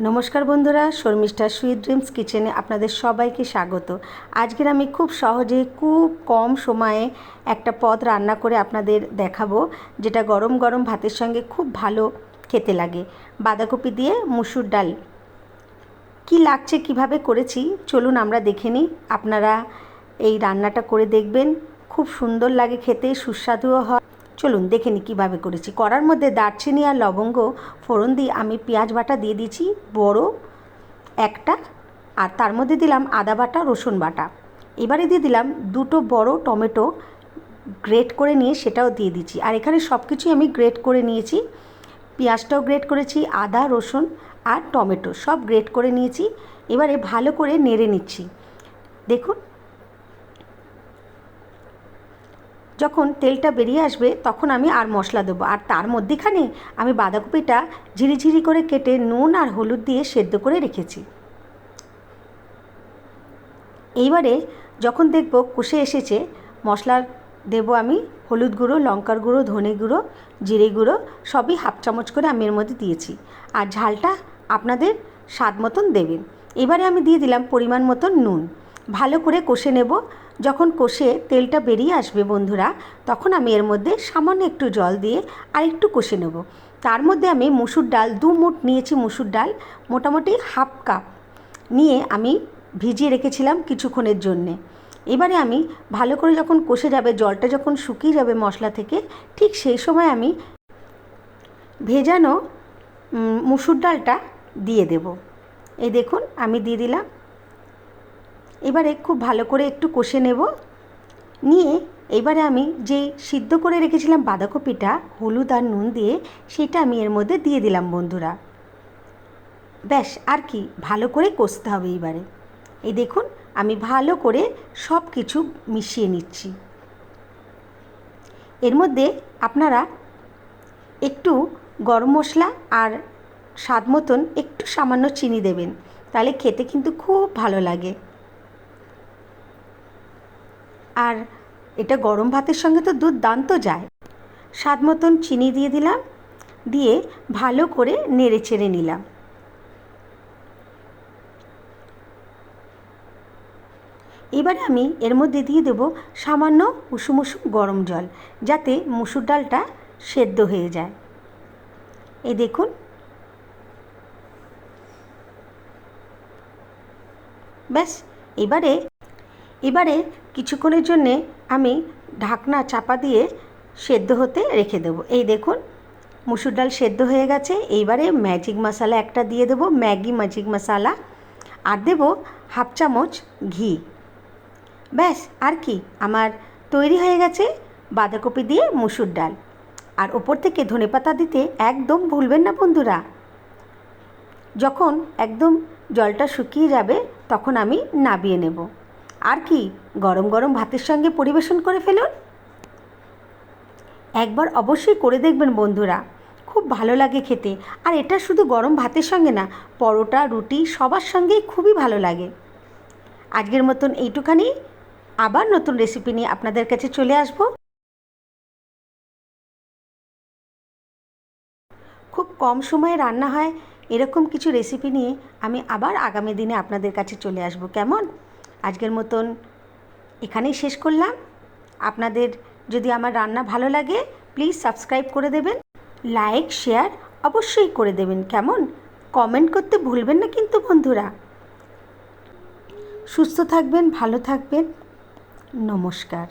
নমস্কার বন্ধুরা, Sharmistha sweet dreams কিচেনে আপনাদের সবাইকে স্বাগত। আজকের আমি খুব সহজে খুব কম সময়ে একটা পদ রান্না করে আপনাদের দেখাবো, যেটা গরম গরম ভাতের সঙ্গে খুব ভালো খেতে লাগে। বাঁধাকপি দিয়ে মুসুর ডাল কি লাগছে, কিভাবে করেছি চলুন আমরা দেখে নিই। আপনারা এই রান্নাটা করে দেখবেন, খুব সুন্দর লাগে খেতে, সুস্বাদুও হয়। চলুন দেখে নিই কীভাবে করেছি। কড়ার মধ্যে দারচিনি আর লবঙ্গ ফোড়ন দিয়ে আমি পেঁয়াজ বাটা দিয়ে দিয়েছি বড় একটা, আর তার মধ্যে দিলাম আদা বাটা, রসুন বাটা। এবারে দিয়ে দিলাম দুটো বড় টমেটো গ্রেট করে নিয়ে সেটাও দিয়ে দিচ্ছি। আর এখানে সব কিছুই আমি গ্রেট করে নিয়েছি, পেঁয়াজটাও গ্রেট করেছি, আদা রসুন আর টমেটো সব গ্রেট করে নিয়েছি। এবারে ভালো করে নেড়ে নিচ্ছি। দেখুন, যখন তেলটা বেরিয়ে আসবে তখন আমি আর মশলা দেবো, আর তার মধ্যেখানে আমি বাঁধাকপিটা ঝিরিঝিরি করে কেটে নুন আর হলুদ দিয়ে সেদ্ধ করে রেখেছি। এইবারে যখন দেখব কষে এসেছে, মশলা দেব আমি হলুদ গুঁড়ো, লঙ্কার গুঁড়ো, ধনে গুঁড়ো, জিরে গুঁড়ো সবই হাফ চামচ করে আমি এর মধ্যে দিয়েছি। আর ঝালটা আপনাদের স্বাদ মতন দেবেন। এবারে আমি দিয়ে দিলাম পরিমাণ মতন নুন। ভালো করে কষে নেব। যখন কষে তেলটা বেরিয়ে আসবে বন্ধুরা, তখন আমি এর মধ্যে সামান্য একটু জল দিয়ে আর একটু কষে নেব। তার মধ্যে আমি মুসুর ডাল 2 মুঠ নিয়েছি। মুসুর ডাল মোটামুটি হাফ কাপ নিয়ে আমি ভিজিয়ে রেখেছিলাম কিছুক্ষণের জন্যে। এবারে আমি ভালো করে যখন কষে যাবে, জলটা যখন শুকিয়ে যাবে মশলা থেকে, ঠিক সেই সময় আমি ভেজানো মুসুর ডালটা দিয়ে দেব। এই দেখুন আমি দিয়ে দিলাম। এবারে খুব ভালো করে একটু কষে নেব। নিয়ে এবারে আমি যে সিদ্ধ করে রেখেছিলাম বাঁধাকপিটা হলুদ আর নুন দিয়ে, সেটা আমি এর মধ্যে দিয়ে দিলাম বন্ধুরা। ব্যাস, আর কি, ভালো করে কষতে হবে এবারে। এই দেখুন আমি ভালো করে সব কিছু মিশিয়ে নিচ্ছি। এর মধ্যে আপনারা একটু গরম মশলা আর স্বাদ মতন একটু সামান্য চিনি দেবেন, তাহলে খেতে কিন্তু খুব ভালো লাগে। আর এটা গরম ভাতের সঙ্গে তো দুর্দান্ত যায়। স্বাদ মতন চিনি দিয়ে দিলাম, দিয়ে ভালো করে নেড়ে চেড়ে নিলাম। এবারে আমি এর মধ্যে দিয়ে দেব সামান্য উষুম উষুম গরম জল, যাতে মুসুর ডালটা সেদ্ধ হয়ে যায়। এই দেখুন, ব্যাস। এবারে কিছুক্ষণের জন্যে আমি ঢাকনা চাপা দিয়ে সেদ্ধ হতে রেখে দেবো। এই দেখুন মুসুর ডাল সেদ্ধ হয়ে গেছে। এইবারে ম্যাজিক মশলা একটা দিয়ে দেবো, ম্যাগি ম্যাজিক মশলা, আর দেবো হাফ চামচ ঘি। ব্যাস, আর কি, আমার তৈরি হয়ে গেছে বাঁধাকপি দিয়ে মুসুর ডাল। আর ওপর থেকে ধনেপাতা দিতে একদম ভুলবেন না বন্ধুরা। যখন একদম জলটা শুকিয়ে যাবে তখন আমি নামিয়ে নেব। আর কি, গরম গরম ভাতের সঙ্গে পরিবেশন করে ফেলুন। একবার অবশ্যই করে দেখবেন বন্ধুরা, খুব ভালো লাগে খেতে। আর এটা শুধু গরম ভাতের সঙ্গে না, পরোটা, রুটি সবার সঙ্গেই খুবই ভালো লাগে। আজকের মতন এইটুখানি, আবার নতুন রেসিপি নিয়ে আপনাদের কাছে চলে আসব। খুব কম সময়ে রান্না হয় এরকম কিছু রেসিপি নিয়ে আমি আবার আগামী দিনে আপনাদের কাছে চলে আসব। কেমন? আজকের মতন এখানেই শেষ করলাম। আপনাদের যদি আমার রান্না ভালো লাগে প্লিজ সাবস্ক্রাইব করে দেবেন, লাইক শেয়ার অবশ্যই করে দেবেন। কেমন? কমেন্ট করতে ভুলবেন না কিন্তু বন্ধুরা। সুস্থ থাকবেন, ভালো থাকবেন। নমস্কার।